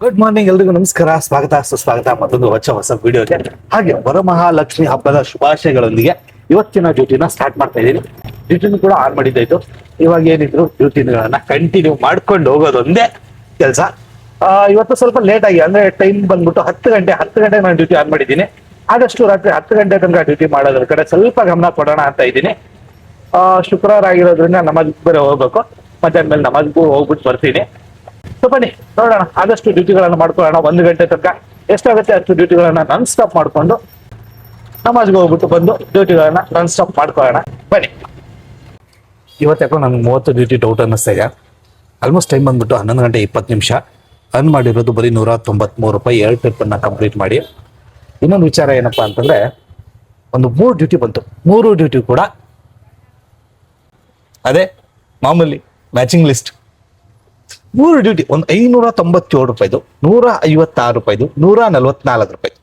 Good morning, ಎಲ್ರಿಗೂ ನಮಸ್ಕಾರ, ಸ್ವಾಗತ ಸುಸ್ವಾಗತ ಮತ್ತೊಂದು ಹೊಸ ವಿಡಿಯೋಗೆ. ಹಾಗೆ ವರಮಹಾಲಕ್ಷ್ಮಿ ಹಬ್ಬದ ಶುಭಾಶಯಗಳೊಂದಿಗೆ ಇವತ್ತಿನ ಡ್ಯೂಟಿನ ಸ್ಟಾರ್ಟ್ ಮಾಡ್ತಾ ಇದ್ದೀನಿ. ಡ್ಯೂಟಿನೂ ಕೂಡ ಆನ್ ಮಾಡಿದ್ದಾಯ್ತು. ಇವಾಗ ಏನಿದ್ರು ಡ್ಯೂಟಿಗಳನ್ನ ಕಂಟಿನ್ಯೂ ಮಾಡ್ಕೊಂಡು ಹೋಗೋದೊಂದೇ ಕೆಲಸ. ಇವತ್ತು ಸ್ವಲ್ಪ ಲೇಟ್ ಆಗಿ, ಅಂದ್ರೆ ಟೈಮ್ ಬಂದ್ಬಿಟ್ಟು 10 ಗಂಟೆ ನಾನು ಡ್ಯೂಟಿ ಆನ್ ಮಾಡಿದ್ದೀನಿ. ಆದಷ್ಟು ರಾತ್ರಿ 10 ಗಂಟೆ ತನಕ ಡ್ಯೂಟಿ ಮಾಡೋದ್ರ ಕಡೆ ಸ್ವಲ್ಪ ಗಮನ ಕೊಡೋಣ ಅಂತ ಇದ್ದೀನಿ. ಶುಕ್ರವಾರ ಆಗಿರೋದ್ರಿಂದ ನಮಾಜ್ ಬೇರೆ ಹೋಗ್ಬೇಕು. ಮಧ್ಯಾಹ್ನ ಮೇಲೆ ನಮಾಜ್ಗೂ ಹೋಗ್ಬಿಟ್ಟು ಬರ್ತೀನಿ. ಸೊ ಬನ್ನಿ ನೋಡೋಣ, ಆದಷ್ಟು ಡ್ಯೂಟಿಗಳನ್ನ ಮಾಡ್ಕೊಳ್ಳೋಣ. 1 ಗಂಟೆ ತನಕ ಎಷ್ಟಾಗುತ್ತೆ ಅಷ್ಟು ಡ್ಯೂಟಿಗಳನ್ನ ನಾನ್ ಸ್ಟಾಪ್ ಮಾಡ್ಕೊಂಡು ನಮಾಜ್ಗೆ ಹೋಗ್ಬಿಟ್ಟು ಬಂದು ಡ್ಯೂಟಿಗಳನ್ನ ನಾನ್ ಸ್ಟಾಪ್ ಮಾಡ್ಕೊಳ್ಳೋಣ. ಬನ್ನಿ. ಇವತ್ತು ಯಾಕೋ ನನ್ಗೆ 30 ಡ್ಯೂಟಿ ಡೌಟ್ ಅನ್ನಿಸ್ತಾ ಇದೆ. ಆಲ್ಮೋಸ್ಟ್ ಟೈಮ್ ಬಂದ್ಬಿಟ್ಟು 11 ಗಂಟೆ 20 ನಿಮಿಷ. ಅರ್ನ್ ಮಾಡಿರೋದು ಬರೀ 193 ರೂಪಾಯಿ. 2 ಟ್ರಿಪ್ಪನ್ನು ಕಂಪ್ಲೀಟ್ ಮಾಡಿ. ಇನ್ನೊಂದು ವಿಚಾರ ಏನಪ್ಪಾ ಅಂತಂದ್ರೆ, ಒಂದು 3 ಡ್ಯೂಟಿ ಬಂತು. 3 ಡ್ಯೂಟಿ ಕೂಡ ಅದೇ ಮಾಮೂಲಿ ಮ್ಯಾಚಿಂಗ್ ಲಿಸ್ಟ್. 3 ಡ್ಯೂಟಿ ಒಂದು 597 ರೂಪಾಯಿದು, 156 ರೂಪಾಯಿದು, 144 ರೂಪಾಯಿ.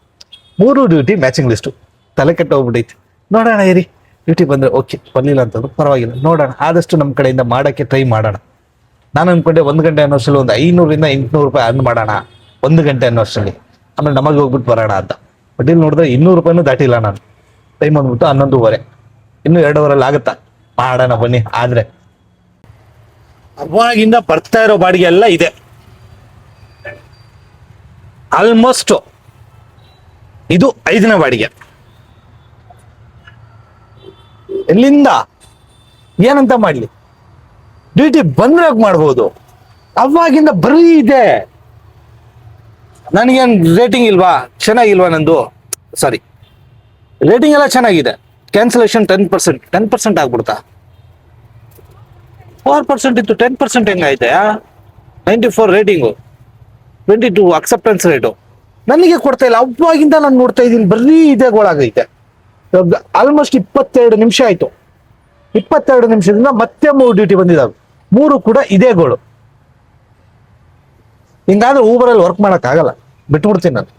3 ಡ್ಯೂಟಿ ಮ್ಯಾಚಿಂಗ್ ಲಿಸ್ಟು. ತಲೆ ಕೆಟ್ಟ ಹೋಗ್ಬಿಟ್ಟೈತಿ. ನೋಡೋಣ ಇರಿ, ಡ್ಯೂಟಿ ಬಂದ್ರೆ ಓಕೆ, ಬರ್ಲಿಲ್ಲ ಅಂತಂದ್ರೆ ಪರವಾಗಿಲ್ಲ. ನೋಡೋಣ, ಆದಷ್ಟು ನಮ್ಮ ಕಡೆಯಿಂದ ಮಾಡೋಕ್ಕೆ ಟ್ರೈ ಮಾಡೋಣ. ನಾನು ಅನ್ಕೊಂಡೆ 1 ಗಂಟೆ ಅನ್ನೋಷ್ಟರಲ್ಲಿ ಒಂದು 500ರಿಂದ 800 ರೂಪಾಯಿ ಅರ್ನ್ ಮಾಡೋಣ 1 ಗಂಟೆ ಅನ್ನೋಷ್ಟರಲ್ಲಿ, ಆಮೇಲೆ ನಮಗೆ ಹೋಗ್ಬಿಟ್ಟು ಬರೋಣ ಅಂತ. ಬಟ್ ಇಲ್ಲಿ ನೋಡಿದ್ರೆ 200 ರೂಪಾಯಿನೂ ದಾಟಿಲ್ಲ ನಾನು. ಟೈಮ್ ಬಂದ್ಬಿಟ್ಟು 11:30. ಇನ್ನೂ 2 ಅವರಲ್ಲಿ ಆಗುತ್ತಾ? ಮಾಡೋಣ ಬನ್ನಿ. ಆದ್ರೆ ಅವಾಗಿಂದ ಬರ್ತಾ ಇರೋ ಬಾಡಿಗೆ ಎಲ್ಲ ಇದೆ. ಆಲ್ಮೋಸ್ಟ್ ಇದು 5ನೇ ಬಾಡಿಗೆ. ಎಲ್ಲಿಂದ ಏನಂತ ಮಾಡ್ಲಿ? ಡ್ಯೂಟಿ ಬಂದ್ರೆ ಮಾಡ್ಬೋದು. ಅವಾಗಿಂದ ಬರೀ ಇದೆ. ನನಗೇನು ರೇಟಿಂಗ್ ಇಲ್ವಾ? ಚೆನ್ನಾಗಿಲ್ವಾ ನಂದು? ಸಾರಿ, ರೇಟಿಂಗ್ ಎಲ್ಲ ಚೆನ್ನಾಗಿದೆ. ಕ್ಯಾನ್ಸಲೇಷನ್ 10% ಆಗ್ಬಿಡ್ತಾ? 4% ಇತ್ತು, 10% ಹೆಂಗೈತೆ? 94 ರೇಟಿಂಗು, 22 ಅಕ್ಸೆಪ್ಟೆನ್ಸ್ ರೇಟು. ನನಗೆ ಕೊಡ್ತಾ ಇಲ್ಲ. ಅವಾಗಿಂದ ನಾನು ನೋಡ್ತಾ ಇದ್ದೀನಿ ಬರೀ ಇದೇಗಳಾಗೈತೆ. ಆಲ್ಮೋಸ್ಟ್ 22 ನಿಮಿಷ ಆಯ್ತು. 22 ನಿಮಿಷದಿಂದ ಮತ್ತೆ 3 ಡ್ಯೂಟಿ ಬಂದಿದ್ದಾವೆ. 3 ಕೂಡ ಇದೇ ಗೋಳು. ಹಿಂಗಾದ್ರೆ ಊಬರಲ್ಲಿ ವರ್ಕ್ ಮಾಡಕ್ ಆಗಲ್ಲ, ಬಿಟ್ಬಿಡ್ತೀನಿ ನಾನು.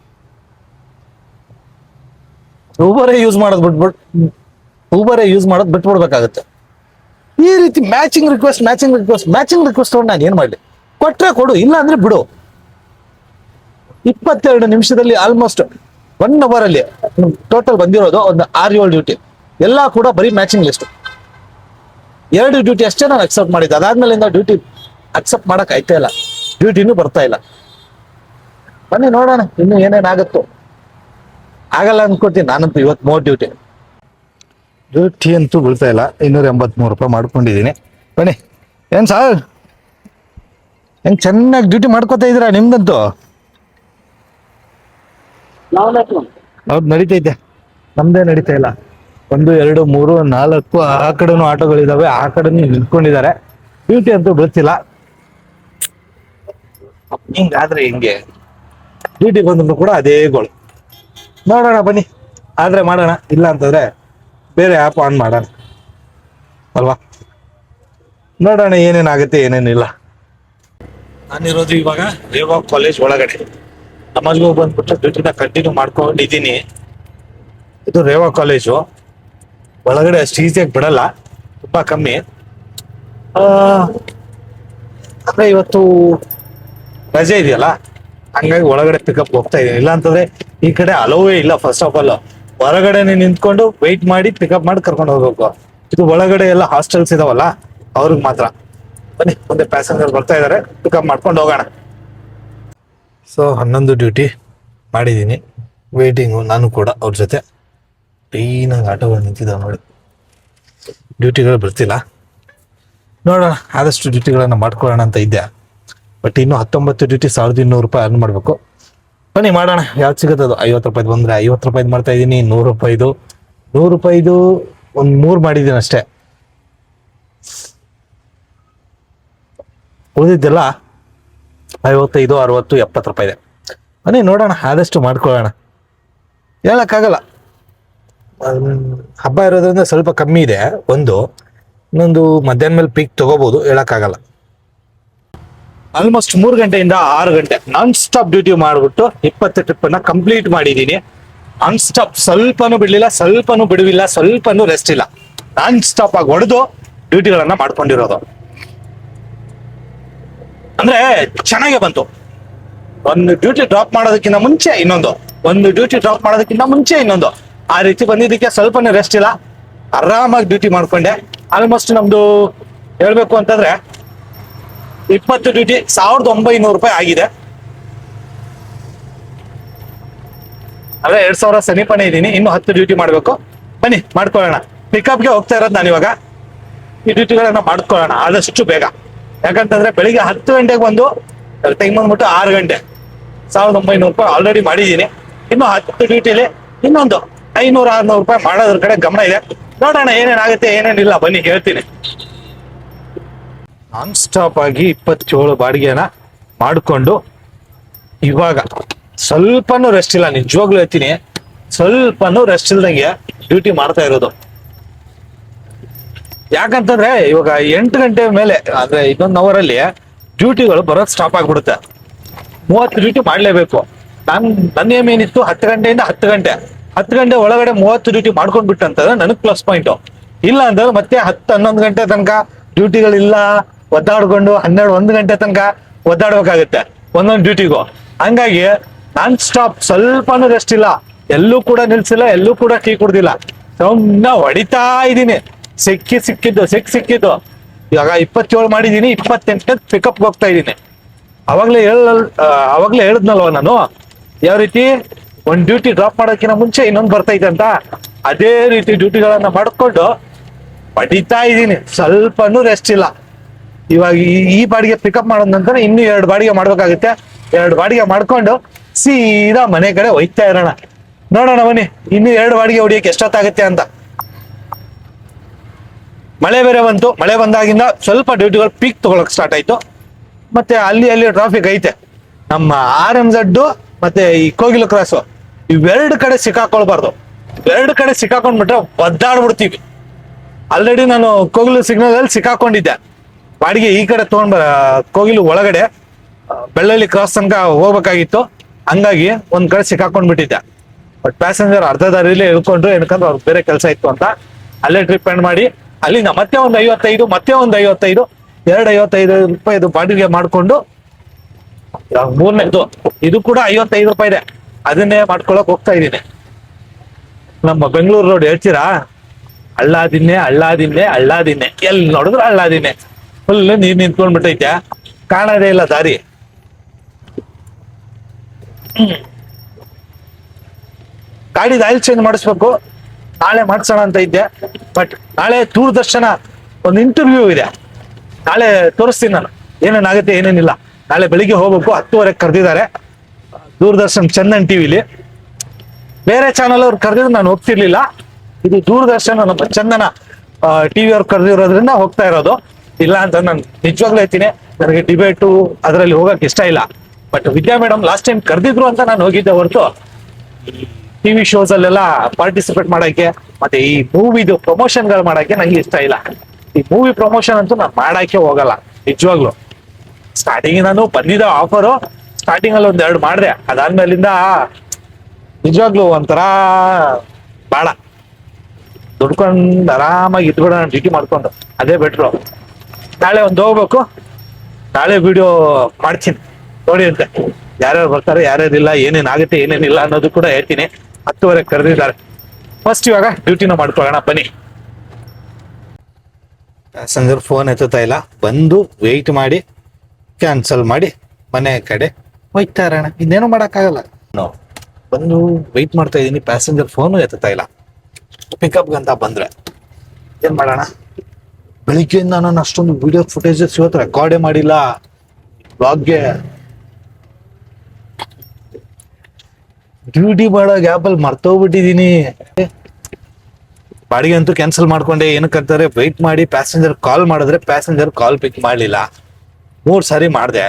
ಊಬರೇ ಯೂಸ್ ಮಾಡೋದು ಬಿಟ್ಬಿಡ್ಬೇಕಾಗತ್ತೆ. ಈ ರೀತಿ ಮ್ಯಾಚಿಂಗ್ ರಿಕ್ವೆಸ್ಟ್ ನಾನು ಏನ್ ಮಾಡ್ಲಿ? ಕೊಟ್ರೆ ಕೊಡು, ಇಲ್ಲ ಅಂದ್ರೆ ಬಿಡು. 22 ನಿಮಿಷದಲ್ಲಿ ಆಲ್ಮೋಸ್ಟ್ 1 ಅವರ್ ಅಲ್ಲಿ ಟೋಟಲ್ ಬಂದಿರೋದು ಒಂದು 6-7 ಡ್ಯೂಟಿ. ಎಲ್ಲ ಕೂಡ ಬರೀ ಮ್ಯಾಚಿಂಗ್ ಲಿಸ್ಟ್. 2 ಡ್ಯೂಟಿ ಅಷ್ಟೇ ನಾನು ಅಕ್ಸೆಪ್ಟ್ ಮಾಡಿದ್ದೆ. ಅದಾದ್ಮೇಲಿಂದ ಡ್ಯೂಟಿ ಅಕ್ಸೆಪ್ಟ್ ಮಾಡಕ್ ಆಯ್ತಾ ಇಲ್ಲ. ಡ್ಯೂಟಿನೂ ಬರ್ತಾ ಇಲ್ಲ. ಬನ್ನಿ ನೋಡೋಣ ಇನ್ನು ಏನೇನಾಗತ್ತೋ. ಆಗಲ್ಲ ಅನ್ಕೋತೀನಿ ನಾನಂತೂ. ಇವತ್ತು 3 ಡ್ಯೂಟಿ ಅಂತೂ ಬೀಳ್ತಾ ಇಲ್ಲ. 283 ರೂಪಾಯಿ ಮಾಡ್ಕೊಂಡಿದ್ದೀನಿ. ಬನ್ನಿ. ಏನ್ ಸಾರ್, ಹೆಂಗ್ ಚೆನ್ನಾಗಿ ಡ್ಯೂಟಿ ಮಾಡ್ಕೋತಾ ಇದ್ದೀರಾ? ನಿಮ್ದಂತೂ ಹೌದು, ನಡೀತೈತೆ. ನಮ್ದೇ ನಡೀತಾ ಇಲ್ಲ. 1, 2, 3, 4 ಆ ಕಡೆನೂ ಆಟೋಗಳಿದಾವೆ, ಆ ಕಡೆನೂ ನಿಂತ್ಕೊಂಡಿದ್ದಾರೆ. ಡ್ಯೂಟಿ ಅಂತೂ ಬೀಳ್ತಿಲ್ಲ. ಹಿಂಗಾದ್ರೆ ಹಿಂಗೆ ಡ್ಯೂಟಿ ಬಂದ್ರು ಕೂಡ ಅದೇ ಗೋಳು. ನೋಡೋಣ ಬನ್ನಿ, ಆದ್ರೆ ಮಾಡೋಣ. ಇಲ್ಲ ಅಂತಂದ್ರೆ ಬೇರೆ ಆ್ಯಪ್ ಆನ್ ಮಾಡೋಣ ಅಲ್ವಾ? ನೋಡೋಣ ಏನೇನಾಗುತ್ತೆ ಏನೇನಿಲ್ಲ. ನಾನಿರೋದು ಇವಾಗ ರೇವಾ ಕಾಲೇಜ್ ಒಳಗಡೆ. ನಮ್ಮಲ್ಲಿಗೂ ಬಂದ್ಬಿಟ್ಟು ಡ್ಯೂಟಿನ ಕಂಟಿನ್ಯೂ ಮಾಡ್ಕೊಂಡಿದ್ದೀನಿ. ಇದು ರೇವಾ ಕಾಲೇಜು ಒಳಗಡೆ ಅಷ್ಟು ಈಸಿಯಾಗಿ ಬಿಡಲ್ಲ, ತುಂಬಾ ಕಮ್ಮಿ. ಅಂದ್ರೆ ಇವತ್ತು ರಜೆ ಇದೆಯಲ್ಲ, ಹಂಗಾಗಿ ಒಳಗಡೆ ಪಿಕಪ್ ಹೋಗ್ತಾ ಇದ್ದೀನಿ. ಇಲ್ಲ ಅಂತಂದ್ರೆ ಈ ಕಡೆ ಅಲೋವೇ ಇಲ್ಲ. ಫಸ್ಟ್ ಆಫ್ ಆಲ್ ಹೊರಗಡೆನೆ ನಿಂತ್ಕೊಂಡು ವೆಯ್ಟ್ ಮಾಡಿ ಪಿಕಪ್ ಮಾಡಿ ಕರ್ಕೊಂಡು ಹೋಗ್ಬೇಕು. ಇದು ಒಳಗಡೆ ಎಲ್ಲ ಹಾಸ್ಟೆಲ್ಸ್ ಇದಾವಲ್ಲ, ಅವ್ರಿಗೆ ಮಾತ್ರ. ಬನ್ನಿ, ಮುಂದೆ ಪ್ಯಾಸೆಂಜರ್ ಬರ್ತಾ ಇದಾರೆ, ಪಿಕಪ್ ಮಾಡ್ಕೊಂಡು ಹೋಗೋಣ. ಸೊ 11 ಡ್ಯೂಟಿ ಮಾಡಿದ್ದೀನಿ. ವೇಟಿಂಗು ನಾನು ಕೂಡ ಅವ್ರ ಜೊತೆ. ಕ್ಲೀನಾಗಿ ಆಟೋಗಳು ನಿಂತಿದ್ದಾವೆ ನೋಡಿ. ಡ್ಯೂಟಿಗಳು ಬರ್ತಿಲ್ಲ. ನೋಡೋಣ, ಆದಷ್ಟು ಡ್ಯೂಟಿಗಳನ್ನ ಮಾಡ್ಕೊಳ್ಳೋಣ ಅಂತ ಇದ್ದೆ. ಬಟ್ ಇನ್ನು 19 ಡ್ಯೂಟಿ 1200 ರೂಪಾಯಿ ಅರ್ನ್ ಮಾಡಬೇಕು. ಬನ್ನಿ ಮಾಡೋಣ, ಯಾವ್ದು ಸಿಗುತ್ತದು. 50 ರೂಪಾಯಿದು ಬಂದ್ರೆ 50 ರೂಪಾಯಿದು ಮಾಡ್ತಾ ಇದ್ದೀನಿ. 100 ರೂಪಾಯಿದು ಒಂದು 3 ಮಾಡಿದ್ದೀನಿ ಅಷ್ಟೇ. ಉಳಿದಿದ್ದೆಲ್ಲ 55, 60, 70 ರೂಪಾಯಿ ಇದೆ. ಬನ್ನಿ ನೋಡೋಣ, ಆದಷ್ಟು ಮಾಡ್ಕೊಳ್ಳೋಣ. ಹೇಳಕ್ಕಾಗಲ್ಲ, ಹಬ್ಬ ಇರೋದ್ರಿಂದ ಸ್ವಲ್ಪ ಕಮ್ಮಿ ಇದೆ. ಇನ್ನೊಂದು ಮಧ್ಯಾಹ್ನ ಮೇಲೆ ಪೀಕ್ ತಗೋಬಹುದು, ಹೇಳಕ್ಕಾಗಲ್ಲ. ಆಲ್ಮೋಸ್ಟ್ 3 ಗಂಟೆಯಿಂದ 6 ಗಂಟೆ ನಾನ್ ಸ್ಟಾಪ್ ಡ್ಯೂಟಿ ಮಾಡ್ಬಿಟ್ಟು 20 ಟ್ರಿಪ್ಪನ್ನ ಕಂಪ್ಲೀಟ್ ಮಾಡಿದ್ದೀನಿ. ನಾನ್ ಸ್ಟಾಪ್, ಸ್ವಲ್ಪನೂ ಬಿಡ್ಲಿಲ್ಲ, ಸ್ವಲ್ಪನೂ ಬಿಡುವಿಲ್ಲ, ಸ್ವಲ್ಪನೂ ರೆಸ್ಟ್ ಇಲ್ಲ. ನಾನ್ ಸ್ಟಾಪ್ ಆಗಿ ಹೊಡೆದು ಡ್ಯೂಟಿಗಳನ್ನ ಮಾಡ್ಕೊಂಡಿರೋದು. ಅಂದ್ರೆ ಚೆನ್ನಾಗೇ ಬಂತು. ಒಂದು ಡ್ಯೂಟಿ ಡ್ರಾಪ್ ಮಾಡೋದಕ್ಕಿಂತ ಮುಂಚೆ ಇನ್ನೊಂದು, ಒಂದು ಡ್ಯೂಟಿ ಡ್ರಾಪ್ ಮಾಡೋದಕ್ಕಿಂತ ಮುಂಚೆ ಇನ್ನೊಂದು, ಆ ರೀತಿ ಬಂದಿದ್ದಕ್ಕೆ ಸ್ವಲ್ಪನೇ ರೆಸ್ಟ್ ಇಲ್ಲ, ಆರಾಮಾಗಿ ಡ್ಯೂಟಿ ಮಾಡ್ಕೊಂಡೆ. ಆಲ್ಮೋಸ್ಟ್ ನಮ್ದು ಹೇಳ್ಬೇಕು ಅಂತಂದ್ರೆ 20 ಡ್ಯೂಟಿ 1900 ರೂಪಾಯಿ ಆಗಿದೆ. ಅದೇ 2000 ಸಮೀಪನೇ ಇದ್ದೀನಿ, ಇನ್ನು 10 ಡ್ಯೂಟಿ ಮಾಡ್ಬೇಕು. ಬನ್ನಿ ಮಾಡ್ಕೊಳ್ಳೋಣ. ಪಿಕಪ್ಗೆ ಹೋಗ್ತಾ ಇರೋದು ನಾನು ಇವಾಗ. ಈ ಡ್ಯೂಟಿಗಳನ್ನ ಮಾಡ್ಕೊಳ್ಳೋಣ ಆದಷ್ಟು ಬೇಗ. ಯಾಕಂತಂದ್ರೆ ಬೆಳಿಗ್ಗೆ 10 ಗಂಟೆಗೆ ಬಂದು ಟೈಮ್ ಬಂದ್ಬಿಟ್ಟು 6 ಗಂಟೆ, 1900 ರೂಪಾಯಿ ಆಲ್ರೆಡಿ ಮಾಡಿದ್ದೀನಿ. ಇನ್ನು 10 ಡ್ಯೂಟಿಲಿ ಇನ್ನೊಂದು 500-600 ರೂಪಾಯಿ ಮಾಡೋದ್ರ ಕಡೆ ಗಮನ ಇದೆ. ನೋಡೋಣ ಏನೇನಾಗುತ್ತೆ ಏನೇನಿಲ್ಲ, ಬನ್ನಿ ಹೇಳ್ತೀನಿ. ನಾನ್ ಸ್ಟಾಪ್ ಆಗಿ 27 ಬಾಡಿಗೆನ ಮಾಡಿಕೊಂಡು ಇವಾಗ ಸ್ವಲ್ಪನೂ ರೆಸ್ಟ್ ಇಲ್ಲ, ನಿಜವಾಗ್ಲೂ ಹೇಳ್ತೀನಿ, ಸ್ವಲ್ಪನೂ ರೆಸ್ಟ್ ಇಲ್ದಂಗೆ ಡ್ಯೂಟಿ ಮಾಡ್ತಾ ಇರೋದು. ಯಾಕಂತಂದ್ರೆ ಇವಾಗ 8 ಗಂಟೆ ಮೇಲೆ ಅಂದ್ರೆ ಇನ್ನೊಂದು ಅವರಲ್ಲಿ ಡ್ಯೂಟಿಗಳು ಬರೋದು ಸ್ಟಾಪ್ ಆಗ್ಬಿಡುತ್ತೆ. 30 ಡ್ಯೂಟಿ ಮಾಡ್ಲೇಬೇಕು. ನನ್ನ ಏಮ್ ಏನಿತ್ತು 10 ಗಂಟೆಯಿಂದ 10 ಗಂಟೆ ಒಳಗಡೆ 30 ಡ್ಯೂಟಿ ಮಾಡ್ಕೊಂಡ್ಬಿಟ್ಟು ಅಂತಂದ್ರೆ ನನಗ್ ಪ್ಲಸ್ ಪಾಯಿಂಟ್. ಇಲ್ಲ ಅಂದ್ರೆ ಮತ್ತೆ 10-11 ಗಂಟೆ ತನಕ ಡ್ಯೂಟಿಗಳಿಲ್ಲ, ಒದ್ದಾಡ್ಕೊಂಡು 12-1 ಗಂಟೆ ತನಕ ಒದ್ದಾಡ್ಬೇಕಾಗುತ್ತೆ ಒಂದೊಂದು ಡ್ಯೂಟಿಗೂ. ಹಂಗಾಗಿ ನಾನ್ ಸ್ಟಾಪ್, ಸ್ವಲ್ಪನೂ ರೆಸ್ಟ್ ಇಲ್ಲ, ಎಲ್ಲೂ ಕೂಡ ನಿಲ್ಸಿಲ್ಲ, ಎಲ್ಲೂ ಕೂಡ ಟೀ ಕುಡ್ದಿಲ್ಲ, ಸುಮ್ಮನೆ ಹೊಡಿತಾ ಇದ್ದೀನಿ. ಸಿಕ್ಕಿದ್ದು ಇವಾಗ 27 ಮಾಡಿದೀನಿ, 28 ಪಿಕಪ್ ಹೋಗ್ತಾ ಇದ್ದೀನಿ. ಅವಾಗ್ಲೇ ಹೇಳಿದ್ನಲ್ವ ನಾನು ಯಾವ ರೀತಿ ಒಂದ್ ಡ್ಯೂಟಿ ಡ್ರಾಪ್ ಮಾಡೋಕ್ಕಿಂತ ಮುಂಚೆ ಇನ್ನೊಂದು ಬರ್ತೈತೆ ಅಂತ. ಅದೇ ರೀತಿ ಡ್ಯೂಟಿಗಳನ್ನ ಮಾಡ್ಕೊಂಡು ಹೊಡಿತಾ ಇದ್ದೀನಿ, ಸ್ವಲ್ಪನೂ ರೆಸ್ಟ್ ಇಲ್ಲ. ಇವಾಗ ಈ ಬಾಡಿಗೆ ಪಿಕಪ್ ಮಾಡೋದ್ ನಂತರ ಇನ್ನು 2 ಬಾಡಿಗೆ ಮಾಡ್ಬೇಕಾಗುತ್ತೆ. 2 ಬಾಡಿಗೆ ಮಾಡ್ಕೊಂಡು ಸೀದಾ ಮನೆ ಕಡೆ ಹೋಯ್ತಾ ಇರೋಣ. ನೋಡೋಣ ಬನ್ನಿ ಇನ್ನು 2 ಬಾಡಿಗೆ ಹೊಡಿಯಕ್ಕೆ ಎಷ್ಟೊತ್ತಾಗುತ್ತೆ ಅಂತ. ಮಳೆ ಬೇರೆ ಬಂತು, ಮಳೆ ಬಂದಾಗಿಂದ ಸ್ವಲ್ಪ ಡ್ಯೂಟಿಗಳು ಪೀಕ್ ತಗೊಳಕ್ ಸ್ಟಾರ್ಟ್ ಆಯ್ತು. ಮತ್ತೆ ಅಲ್ಲಿ ಟ್ರಾಫಿಕ್ ಐತೆ. ನಮ್ಮ RMZ ಮತ್ತೆ ಈ ಕೋಗಿಲು ಕ್ರಾಸ್ ಇವೆರಡು ಕಡೆ ಸಿಕ್ಕಾಕೊಳ್ಬಾರ್ದು. 2 ಕಡೆ ಸಿಕ್ಕಾಕೊಂಡ್ಬಿಟ್ರೆ ಒದ್ದಾಡ್ಬಿಡ್ತೀವಿ. ಆಲ್ರೆಡಿ ನಾನು ಕೋಗಿಲು ಸಿಗ್ನಲ್ ಅಲ್ಲಿ ಸಿಕ್ಕಾಕೊಂಡಿದ್ದೆ. ಬಾಡಿಗೆ ಈ ಕಡೆ ಕೋಗಿಲು ಒಳಗಡೆ ಬೆಳ್ಳಳ್ಳಿ ಕ್ರಾಸ್ ತನಕ ಹೋಗ್ಬೇಕಾಗಿತ್ತು. ಹಂಗಾಗಿ ಒಂದ್ ಕಡೆ ಸಿಕ್ಕಾಕೊಂಡ್ಬಿಟ್ಟಿದ್ದೆ. ಬಟ್ ಪ್ಯಾಸೆಂಜರ್ ಅರ್ಧ ದಾರಿಲಿ ಇಳ್ಕೊಂಡ್ರು, ಏನಕ್ಕಂದ್ರೆ ಅವ್ರಿಗೆ ಬೇರೆ ಕೆಲಸ ಇತ್ತು ಅಂತ ಅಲ್ಲೇ ಟ್ರಿಪ್ ಎಂಡ್ ಮಾಡಿ ಅಲ್ಲಿಂದ ಮತ್ತೆ ಒಂದು 55, ಮತ್ತೆ ಒಂದು 55, 255 ರೂಪಾಯಿದು ಬಾಡಿಗೆ ಮಾಡ್ಕೊಂಡು 3ನೇದು ಇದು ಕೂಡ 55 ರೂಪಾಯಿ ಇದೆ. ಅದನ್ನೇ ಮಾಡ್ಕೊಳಕ್ ಹೋಗ್ತಾ ಇದ್ದೀನಿ. ನಮ್ಮ ಬೆಂಗಳೂರು ರೋಡ್ ಹೇಳ್ತೀರಾ, ಹಳ್ಳಾದಿನ್ನೆ ಎಲ್ಲಿ ನೋಡಿದ್ರು ಹಳ್ಳಾದಿನ್ನೆ, ಫುಲ್ ನೀರ್ ನಿಂತ್ಕೊಂಡ್ಬಿಟ್ಟೈತೆ, ಕಾಣದೇ ಇಲ್ಲ ದಾರಿ. ಗಾಡಿದ ಆಯಿಲ್ ಚೇಂಜ್ ಮಾಡಿಸ್ಬೇಕು, ನಾಳೆ ಮಾಡ್ಸೋಣ ಅಂತ ಇದ್ದೆ. ಬಟ್ ನಾಳೆ ದೂರದರ್ಶನ ಒಂದು ಇಂಟರ್ವ್ಯೂ ಇದೆ, ನಾಳೆ ತೋರಿಸ್ತೀನಿ ನಾನು ಏನೇನಾಗುತ್ತೆ ಏನೇನಿಲ್ಲ. ನಾಳೆ ಬೆಳಿಗ್ಗೆ ಹೋಗ್ಬೇಕು, 10:30 ಕರೆದಿದ್ದಾರೆ ದೂರದರ್ಶನ್ ಚಂದನ್ ಟಿವಿಲಿ. ಬೇರೆ ಚಾನಲ್ ಅವ್ರು ಕರೆದಿದ್ರು ನಾನು ಹೋಗ್ತಿರ್ಲಿಲ್ಲ. ಇದು ದೂರದರ್ಶನ ನಮ್ಮ ಚಂದನ ಟಿವಿ ಅವ್ರು ಕರೆದಿರೋದ್ರಿಂದ ಹೋಗ್ತಾ ಇರೋದು. ಇಲ್ಲ ಅಂತ ನಾನು ನಿಜವಾಗ್ಲೂ ಹೇಳ್ತೀನಿ, ನನಗೆ ಡಿಬೇಟು ಅದರಲ್ಲಿ ಹೋಗಕ್ ಇಷ್ಟ ಇಲ್ಲ. But Vidya madam last time ಕರೆದಿದ್ರು ಅಂತ ನಾನು ಹೋಗಿದ್ದೆ ಹೊರತು ಟಿವಿ ಶೋಸ್ ಅಲ್ಲೆಲ್ಲ ಪಾರ್ಟಿಸಿಪೇಟ್ ಮಾಡಕ್ಕೆ ಮತ್ತೆ ಈ ಮೂವಿದು ಪ್ರಮೋಷನ್ಗಳು ಮಾಡಕ್ಕೆ ನಂಗೆ ಇಷ್ಟ ಇಲ್ಲ. ಈ ಮೂವಿ ಪ್ರಮೋಷನ್ ಅಂತೂ ನಾನು ಮಾಡಕ್ಕೆ ಹೋಗಲ್ಲ ನಿಜವಾಗ್ಲು. ಸ್ಟಾರ್ಟಿಂಗ್ ನಾನು ಬಂದಿದ್ದ ಆಫರು ಸ್ಟಾರ್ಟಿಂಗ್ ಅಲ್ಲಿ 1-2 ಮಾಡಿದೆ, ಅದಾದ್ಮೇಲಿಂದ ನಿಜವಾಗ್ಲು ಒಂಥರ ಬೇಡ, ದುಡ್ಕೊಂಡು ಆರಾಮಾಗಿ ಇದ್ಬಿಡೋಣ ಡ್ಯೂಟಿ ಮಾಡ್ಕೊಂಡು, ಅದೇ ಬೆಟ್ರು. ನಾಳೆ ಒಂದು ಹೋಗ್ಬೇಕು, ನಾಳೆ ವಿಡಿಯೋ ಮಾಡ್ತೀನಿ ನೋಡಿ ಅಂತೆ, ಯಾರ್ಯಾರು ಬರ್ತಾರೆ ಯಾರ್ಯಾರಿಲ್ಲ, ಏನೇನಾಗುತ್ತೆ ಏನೇನಿಲ್ಲ ಅನ್ನೋದು ಕೂಡ ಹೇಳ್ತೀನಿ. 10:30 ಕರೆದಿದ್ದಾರೆ. ಫಸ್ಟ್ ಇವಾಗ ಡ್ಯೂಟಿನ ಮಾಡ್ಕೊಳ್ಳೋಣ ಬನ್ನಿ. ಪ್ಯಾಸೆಂಜರ್ ಫೋನ್ ಎತ್ತುತ್ತಾ ಇಲ್ಲ, ಬಂದು ವೆಯ್ಟ್ ಮಾಡಿ ಕ್ಯಾನ್ಸಲ್ ಮಾಡಿ ಮನೆ ಕಡೆ ಹೋಯ್ತಾ ಇರೋಣ, ಇನ್ನೇನು ಮಾಡೋಕ್ಕಾಗಲ್ಲ. ಬಂದು ವೆಯ್ಟ್ ಮಾಡ್ತಾ ಇದ್ದೀನಿ, ಪ್ಯಾಸೆಂಜರ್ ಫೋನು ಎತ್ತುತ್ತಾ ಇಲ್ಲ. ಪಿಕಪ್ಗಂತ ಬಂದ್ರೆ ಏನ್ ಮಾಡೋಣ? ಬೆಳಿಗ್ಗೆಯಿಂದ ನಾನು ಅಷ್ಟೊಂದು ವಿಡಿಯೋ ಫುಟೇಜಸ್ ಇವತ್ತು ರೆಕಾರ್ಡೇ ಮಾಡಿಲ್ಲ ಬ್ಲಾಗ್ಗೆ. ಡ್ಯೂಟಿ ಮಾಡೋ ಗ್ಯಾಪಲ್ಲಿ ಮರ್ತೋಗ್ಬಿಟ್ಟಿದೀನಿ. ಬಾಡಿಗೆ ಅಂತೂ ಕ್ಯಾನ್ಸಲ್ ಮಾಡ್ಕೊಂಡೆ. ಏನಕ್ಕಂತಾರೆ ವೆಯ್ಟ್ ಮಾಡಿ ಪ್ಯಾಸೆಂಜರ್ ಕಾಲ್ ಮಾಡಿದ್ರೆ ಪ್ಯಾಸೆಂಜರ್ ಕಾಲ್ ಪಿಕ್ ಮಾಡ್ಲಿಲ್ಲ. 3 ಸಾರಿ ಮಾಡಿದೆ,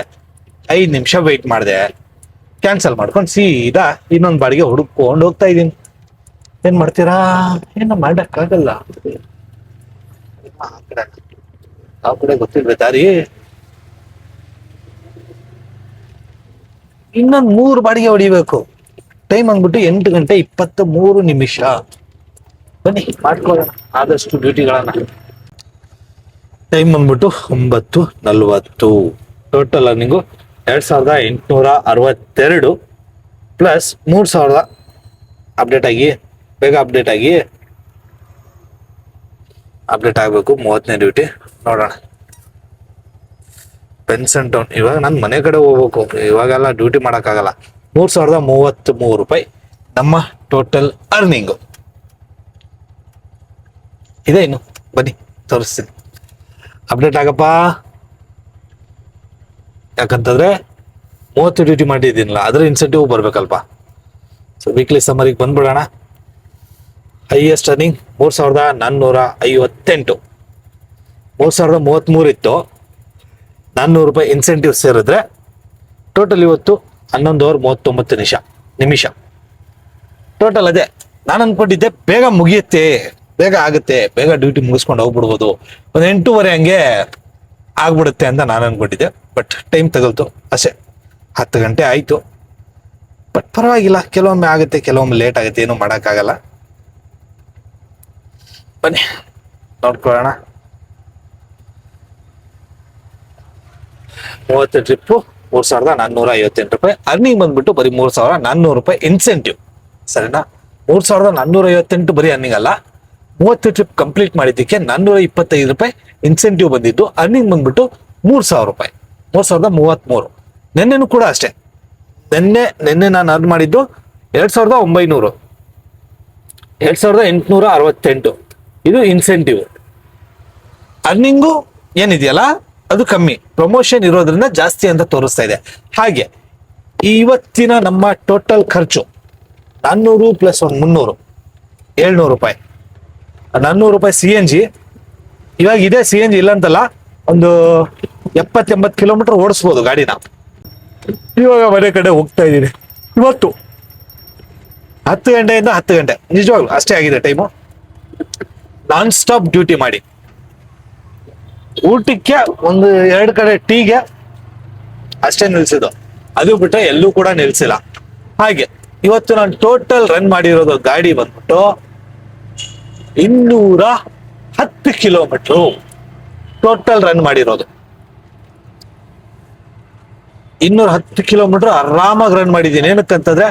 5 ನಿಮಿಷ ವೆಯ್ಟ್ ಮಾಡಿದೆ, ಕ್ಯಾನ್ಸಲ್ ಮಾಡ್ಕೊಂಡು ಸೀದಾ ಇನ್ನೊಂದು ಬಾಡಿಗೆ ಹುಡುಕೊಂಡು ಹೋಗ್ತಾ ಇದೀನಿ. ಏನ್ ಮಾಡ್ತೀರಾ? ಏನು ಮಾಡಕ್ಕಾಗಲ್ಲ. ಆ ಕಡೆ ಗೊತ್ತಿಲ್ವೇ ದಾರಿ? ಇನ್ನೊಂದು 3 ಬಾಡಿಗೆ ಹೊಡಿಬೇಕು. ಟೈಮ್ ಅಂದ್ಬಿಟ್ಟು 8 ಗಂಟೆ 23 ನಿಮಿಷ. ಬನ್ನಿ ಮಾಡ್ಕೊಳ್ಳೋಣ ಆದಷ್ಟು ಡ್ಯೂಟಿಗಳನ್ನ. ಟೈಮ್ ಬಂದ್ಬಿಟ್ಟು 9:40. ಟೋಟಲ್ ಅರ್ನಿಂಗು 2862 ಪ್ಲಸ್ 3000 ಅಪ್ಡೇಟ್ ಆಗಿ ಬೇಗ ಅಪ್ಡೇಟ್ ಆಗಬೇಕು. 30ನೇ ಡ್ಯೂಟಿ ನೋಡೋಣ. ಪೆನ್ಷನ್ ಟೌನ್ ಇವಾಗ ನಾನು ಮನೆ ಕಡೆ ಹೋಗ್ಬೇಕು, ಇವಾಗೆಲ್ಲ ಡ್ಯೂಟಿ ಮಾಡೋಕ್ಕಾಗಲ್ಲ. 3033 ರೂಪಾಯಿ ನಮ್ಮ ಟೋಟಲ್ ಅರ್ನಿಂಗು ಇದೆ. ಇನ್ನು ಬನ್ನಿ ತೋರಿಸ್ತೀನಿ. ಅಪ್ಡೇಟ್ ಆಗಪ್ಪ. ಯಾಕಂತಂದ್ರೆ 30 ಡ್ಯೂಟಿ ಮಾಡಿದ್ದೀನಲ್ಲ, ಅದ್ರ ಇನ್ಸೆಂಟಿವ್ ಬರ್ಬೇಕಲ್ಪ. ಸೊ ವೀಕ್ಲಿ ಸಮ್ಮರಿಗೆ ಬಂದ್ಬಿಡೋಣ. Highest earning 3458. 3033 ಇತ್ತು. 400 ರೂಪಾಯಿ ಇನ್ಸೆಂಟಿವ್ ಸೇರಿದ್ರೆ ಟೋಟಲ್ ಇವತ್ತು 11 ನಿಮಿಷ ಟೋಟಲ್. ಅದೇ ನಾನು ಅನ್ಕೊಂಡಿದ್ದೆ ಬೇಗ ಮುಗಿಯುತ್ತೆ, ಬೇಗ ಆಗುತ್ತೆ, ಬೇಗ ಡ್ಯೂಟಿ ಮುಗಿಸ್ಕೊಂಡು ಹೋಗ್ಬಿಡ್ಬೋದು, ಒಂದು 8:30 ಹಂಗೆ ಆಗ್ಬಿಡುತ್ತೆ ಅಂತ ನಾನು ಅನ್ಕೊಂಡಿದ್ದೆ. ಬಟ್ ಟೈಮ್ ತಗಲ್ತು ಅಷ್ಟೇ, 10 ಗಂಟೆ ಆಯಿತು. ಬಟ್ ಪರವಾಗಿಲ್ಲ, ಕೆಲವೊಮ್ಮೆ ಆಗುತ್ತೆ, ಕೆಲವೊಮ್ಮೆ ಲೇಟ್ ಆಗುತ್ತೆ, ಏನೂ ಮಾಡೋಕ್ಕಾಗಲ್ಲ. ಬನ್ನಿ ನೋಡ್ಕೊಳ್ಳೋಣ. 30 ಟ್ರಿಪ್ಪು 3458 ರೂಪಾಯಿ. ಅರ್ನಿಂಗ್ ಬಂದ್ಬಿಟ್ಟು ಬರೀ 3400 ರೂಪಾಯಿ ಇನ್ಸೆಂಟಿವ್. ಸರಿನಾ? 3458 ಬರೀ ಅರ್ನಿಂಗ್ ಅಲ್ಲ, 30 ಟ್ರಿಪ್ ಕಂಪ್ಲೀಟ್ ಮಾಡಿದ್ದಕ್ಕೆ 425 ರೂಪಾಯಿ ಇನ್ಸೆಂಟಿವ್ ಬಂದಿದ್ದು. ಅರ್ನಿಂಗ್ ಬಂದ್ಬಿಟ್ಟು 3000 ರೂಪಾಯಿ, 3033. ನೆನ್ನೆನೂ ಕೂಡ ಅಷ್ಟೇ. ನೆನ್ನೆ ನಾನು ಅರ್ನ್ ಮಾಡಿದ್ದು 2900, 2868. ಇದು ಇನ್ಸೆಂಟಿವ್. ಅರ್ನಿಂಗು ಏನಿದೆಯಲ್ಲ ಅದು ಕಮ್ಮಿ, ಪ್ರಮೋಷನ್ ಇರೋದ್ರಿಂದ ಜಾಸ್ತಿ ಅಂತ ತೋರಿಸ್ತಾ ಇದೆ. ಹಾಗೆ ಇವತ್ತಿನ ನಮ್ಮ ಟೋಟಲ್ ಖರ್ಚು 400 ಪ್ಲಸ್ 300 700 ರೂಪಾಯಿ. 400 ರೂಪಾಯಿ CNG. ಇವಾಗ ಇದೆ CNG ಇಲ್ಲ ಅಂತಲ್ಲ, ಒಂದು 70-80 ಕಿಲೋಮೀಟರ್ ಓಡಿಸ್ಬೋದು ಗಾಡಿನ. ಇವಾಗ ಮನೆ ಕಡೆ ಹೋಗ್ತಾ ಇದ್ದೀನಿ. ಇವತ್ತು 10 ಗಂಟೆಯಿಂದ 10 ಗಂಟೆ ನಿಜವಾಗ್ಲು ಅಷ್ಟೇ ಆಗಿದೆ ಟೈಮು. ನಾನ್ ಸ್ಟಾಪ್ ಡ್ಯೂಟಿ ಮಾಡಿ ಊಟಕ್ಕೆ ಒಂದು 2 ಕಡೆ ಟೀಗೆ ಅಷ್ಟೇ ನಿಲ್ಸಿದ್ದು, ಅದು ಬಿಟ್ಟರೆ ಎಲ್ಲೂ ಕೂಡ ನಿಲ್ಸಿಲ್ಲ. ಹಾಗೆ ಇವತ್ತು ನಾನು ಟೋಟಲ್ ರನ್ ಮಾಡಿರೋದು ಗಾಡಿ ಬಂದ್ಬಿಟ್ಟು 210 ಕಿಲೋಮೀಟರ್ ಟೋಟಲ್ ರನ್ ಮಾಡಿರೋದು. 210 ಕಿಲೋಮೀಟರ್ ಆರಾಮಾಗಿ ರನ್ ಮಾಡಿದ್ದೀನಿ. ಏನಕ್ಕಂತಂದ್ರೆ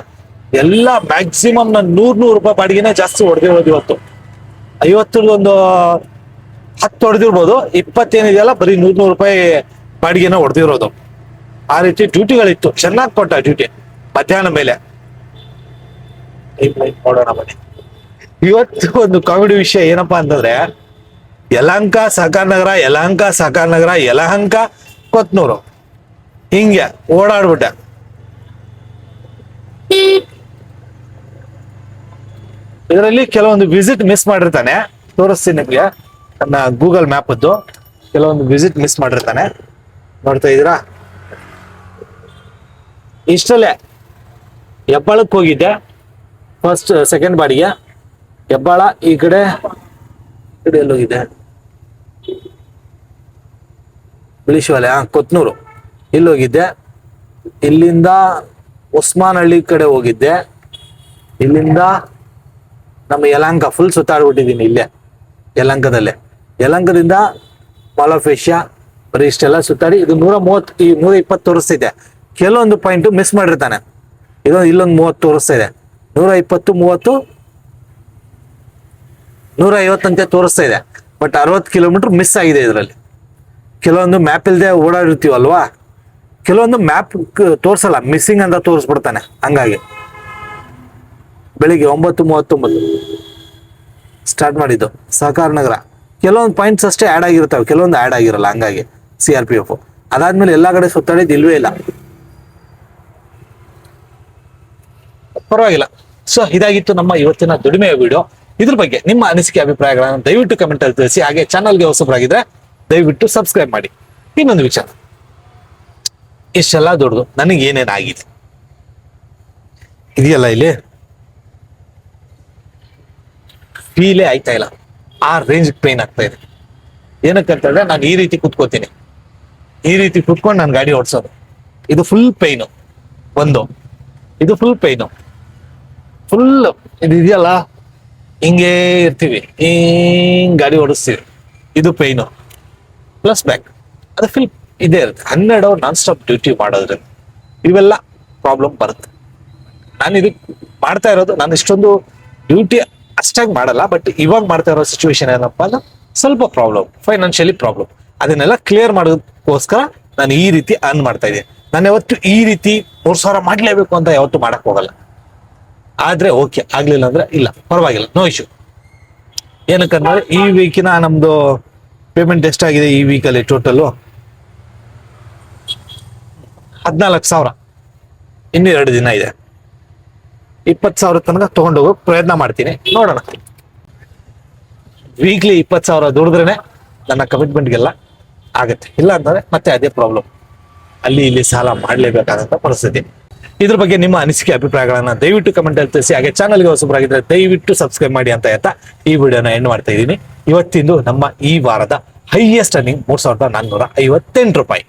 ಎಲ್ಲ ಮ್ಯಾಕ್ಸಿಮಮ್ ನಾನು 100 ರೂಪಾಯಿ ಬಾಡಿಗೆನೇ ಜಾಸ್ತಿ ಹೊಡೆದಿರೋದು. ಇವತ್ತು 50 ಒಂದು 10 ಹೊಡೆದಿರ್ಬೋದು, 20 ಏನಿದೆಯಲ್ಲ ಬರೀ 100 ರೂಪಾಯಿ ಬಾಡಿಗೆನ ಹೊಡೆದಿರೋದು. ಆ ರೀತಿ ಡ್ಯೂಟಿಗಳಿತ್ತು. ಚೆನ್ನಾಗಿ ಕೊಟ್ಟ ಡ್ಯೂಟಿ ಮಧ್ಯಾಹ್ನ ಮೇಲೆ. ನೋಡೋಣ ಬನ್ನಿ. ಇವತ್ತು ಒಂದು ಕಾಮಿಡಿ ವಿಷಯ ಏನಪ್ಪಾ ಅಂತಂದ್ರೆ, ಯಲಹಂಕ ಸಹಕಾರ ನಗರ, ಯಲಹಂಕ ಕೊತ್ನೂರು ಹಿಂಗೆ ಓಡಾಡ್ಬಿಟ್ಟೆ. ಇದರಲ್ಲಿ ಕೆಲವೊಂದು ವಿಸಿಟ್ ಮಿಸ್ ಮಾಡಿರ್ತಾನೆ, ತೋರಿಸ್ತೀನಿ ನಿಮ್ಗೆ. ನನ್ನ ಗೂಗಲ್ ಮ್ಯಾಪ್ ಅದ್ದು ಕೆಲವೊಂದು ವಿಸಿಟ್ ಮಿಸ್ ಮಾಡಿರ್ತಾನೆ, ನೋಡ್ತಾ ಇದ್ದೀರಾ. ಇಷ್ಟಲ್ಲೇ ಹೆಬ್ಬಾಳಕ್ಕೆ ಹೋಗಿದ್ದೆ, ಸೆಕೆಂಡ್ ಬಾಡಿಗೆ. ಹೆಬ್ಬಾಳ ಈ ಕಡೆ ಎಲ್ಲೋಗಿದೆ, ಬಿಳಿಶಿವಾಲೆ, ಕೊತ್ನೂರು ಇಲ್ಲಿ ಹೋಗಿದ್ದೆ. ಇಲ್ಲಿಂದ ಉಸ್ಮಾನಹಳ್ಳಿ ಕಡೆ ಹೋಗಿದ್ದೆ. ಇಲ್ಲಿಂದ ನಮ್ಮ ಯಲಹಂಕ ಫುಲ್ ಸುತ್ತಾಡ್ಬಿಟ್ಟಿದ್ದೀನಿ. ಇಲ್ಲೇ ಯಲಹಂಕದಿಂದ ಮಾಲ್ ಆಫ್ ಏಷ್ಯಾ ಬರೀ ಇಷ್ಟೆಲ್ಲ ಸುತ್ತಾಡಿ. ಇದು 130, ಈ 120 ತೋರಿಸ್ತಿದೆ. ಕೆಲವೊಂದು ಪಾಯಿಂಟ್ ಮಿಸ್ ಮಾಡಿರ್ತಾನೆ. ಇಲ್ಲೊಂದು 30 ತೋರಿಸ್ತಾ ಇದೆ. 120, 30, 150 ಅಂತ ತೋರಿಸ್ತಾ ಇದೆ. ಬಟ್ 60 ಕಿಲೋಮೀಟರ್ ಮಿಸ್ ಆಗಿದೆ ಇದರಲ್ಲಿ. ಕೆಲವೊಂದು ಮ್ಯಾಪ್ ಇಲ್ಲದೆ ಓಡಾಡಿರ್ತೀವಲ್ವಾ, ಕೆಲವೊಂದು ಮ್ಯಾಪ್ ತೋರಿಸಲ್ಲ, ಮಿಸ್ಸಿಂಗ್ ಅಂತ ತೋರಿಸ್ಬಿಡ್ತಾನೆ. ಹಂಗಾಗಿ ಬೆಳಿಗ್ಗೆ 9:39 ಸ್ಟಾರ್ಟ್ ಮಾಡಿದ್ದು ಸಹಕಾರ ನಗರ. ಕೆಲವೊಂದು ಪಾಯಿಂಟ್ಸ್ ಅಷ್ಟೇ ಆ್ಯಡ್ ಆಗಿರ್ತವೆ, ಕೆಲವೊಂದು ಆ್ಯಡ್ ಆಗಿರಲ್ಲ. ಹಂಗಾಗಿ CRPF ಅದಾದ್ಮೇಲೆ ಎಲ್ಲ ಕಡೆ ಸುತ್ತಾಡಿದ್ದು ಇಲ್ವೇ ಇಲ್ಲ. ಪರವಾಗಿಲ್ಲ. ಸೊ ಇದಾಗಿತ್ತು ನಮ್ಮ ಇವತ್ತಿನ ದುಡಿಮೆಯ ವಿಡಿಯೋ. ಇದ್ರ ಬಗ್ಗೆ ನಿಮ್ಮ ಅನಿಸಿಕೆ ಅಭಿಪ್ರಾಯಗಳನ್ನು ದಯವಿಟ್ಟು ಕಮೆಂಟ್ ಅಲ್ಲಿ ತಿಳಿಸಿ. ಹಾಗೆ ಚಾನಲ್ಗೆ ಹೊಸಬರಾಗಿದ್ರೆ ದಯವಿಟ್ಟು ಸಬ್ಸ್ಕ್ರೈಬ್ ಮಾಡಿ. ಇನ್ನೊಂದು ವಿಚಾರ, ಇಷ್ಟೆಲ್ಲ ದೊಡ್ಡದು ನನಗೆ ಏನೇನಾಗಿದೆ ಇದೆಯಲ್ಲ, ಇಲ್ಲಿ ಫೀಲೇ ಆಯ್ತಾ ಇಲ್ಲ. ಆ ರೇಂಜ್ ಪೇನ್ ಆಗ್ತಾ ಇದೆ. ಏನಕ್ಕಂತಂದ್ರೆ ನಾನು ಈ ರೀತಿ ಕುತ್ಕೋತೀನಿ, ಈ ರೀತಿ ಕುತ್ಕೊಂಡು ನಾನು ಗಾಡಿ ಓಡಿಸೋದು. ಇದು ಫುಲ್ ಪೈನು. ಇದು ಫುಲ್ ಪೈನು, ಫುಲ್ ಇದು ಇದೆಯಲ್ಲ, ಹಿಂಗೇ ಇರ್ತೀವಿ, ಹಿಂಗ್ ಗಾಡಿ ಓಡಿಸ್ತೀವಿ. ಇದು ಪೈನು ಪ್ಲಸ್ ಬ್ಯಾಕ್, ಅದು ಫುಲ್ ಇದೇ ಇರುತ್ತೆ. 12 ಅವರ್ ನಾನ್ ಸ್ಟಾಪ್ ಡ್ಯೂಟಿ ಮಾಡೋದ್ರಿಂದ ಇವೆಲ್ಲ ಪ್ರಾಬ್ಲಮ್ ಬರುತ್ತೆ. ನಾನು ಇದಕ್ಕೆ ಮಾಡ್ತಾ ಇರೋದು, ನಾನು ಇಷ್ಟೊಂದು ಡ್ಯೂಟಿ ಅಷ್ಟಾಗಿ ಮಾಡಲ್ಲ, ಬಟ್ ಇವಾಗ ಮಾಡ್ತಾ ಇರೋ ಸಿಚುವೇಶನ್ ಏನಪ್ಪಾ ಅಂದ್ರೆ ಸ್ವಲ್ಪ ಪ್ರಾಬ್ಲಮ್, ಫೈನಾನ್ಷಿಯಲಿ ಪ್ರಾಬ್ಲಮ್. ಅದನ್ನೆಲ್ಲ ಕ್ಲಿಯರ್ ಮಾಡೋದಕ್ಕೋಸ್ಕರ ನಾನು ಈ ರೀತಿ ಅರ್ನ್ ಮಾಡ್ತಾ ಇದ್ದೀನಿ. ನಾನು ಯಾವತ್ತು ಈ ರೀತಿ 3,000 ಮಾಡ್ಲೇಬೇಕು ಅಂತ ಯಾವತ್ತು ಮಾಡಕ್ ಹೋಗಲ್ಲ. ಆದ್ರೆ ಓಕೆ, ಆಗ್ಲಿಲ್ಲ ಅಂದ್ರೆ ಇಲ್ಲ, ಪರವಾಗಿಲ್ಲ, ನೋ ಇಶ್ಯೂ. ಏನಕ್ಕಂದ್ರೆ ಈ ವೀಕಿನ ನಮ್ದು ಪೇಮೆಂಟ್ ಎಷ್ಟಾಗಿದೆ ಈ ವೀಕಲ್ಲಿ ಟೋಟಲ್ 14,000. ಇನ್ನು 2 ದಿನ ಇದೆ. 20,000 ತನಕ ತಗೊಂಡೋಗೋ ಪ್ರಯತ್ನ ಮಾಡ್ತೀನಿ, ನೋಡೋಣ. ವೀಕ್ಲಿ 20,000 ದುಡಿದ್ರೇನೆ ನನ್ನ ಕಮಿಟ್ಮೆಂಟ್ಗೆಲ್ಲ ಆಗತ್ತೆ. ಇಲ್ಲ ಅಂತಂದ್ರೆ ಮತ್ತೆ ಅದೇ ಪ್ರಾಬ್ಲಮ್, ಅಲ್ಲಿ ಇಲ್ಲಿ ಸಾಲ ಮಾಡ್ಲೇಬೇಕಾದಂತ ಪರಿಸ್ಥಿತಿ. ಇದ್ರ ಬಗ್ಗೆ ನಿಮ್ಮ ಅನಿಸಿಕೆ ಅಭಿಪ್ರಾಯಗಳನ್ನ ದಯವಿಟ್ಟು ಕಮೆಂಟ್ ಅಲ್ಲಿ ತಿಳಿಸಿ. ಹಾಗೆ ಚಾನಲ್ಗೆ ಹೊಸಬರಾಗಿದ್ರೆ ದಯವಿಟ್ಟು ಸಬ್ಸ್ಕ್ರೈಬ್ ಮಾಡಿ ಅಂತ ಹೇಳ್ತಾ ಈ ವಿಡಿಯೋನ ಎಂಡ್ ಮಾಡ್ತಾ ಇದ್ದೀನಿ. ಇವತ್ತಿಂದು ನಮ್ಮ ಈ ವಾರದ ಹೈಯೆಸ್ಟ್ ಅರ್ನಿಂಗ್ 3,458 ರೂಪಾಯಿ.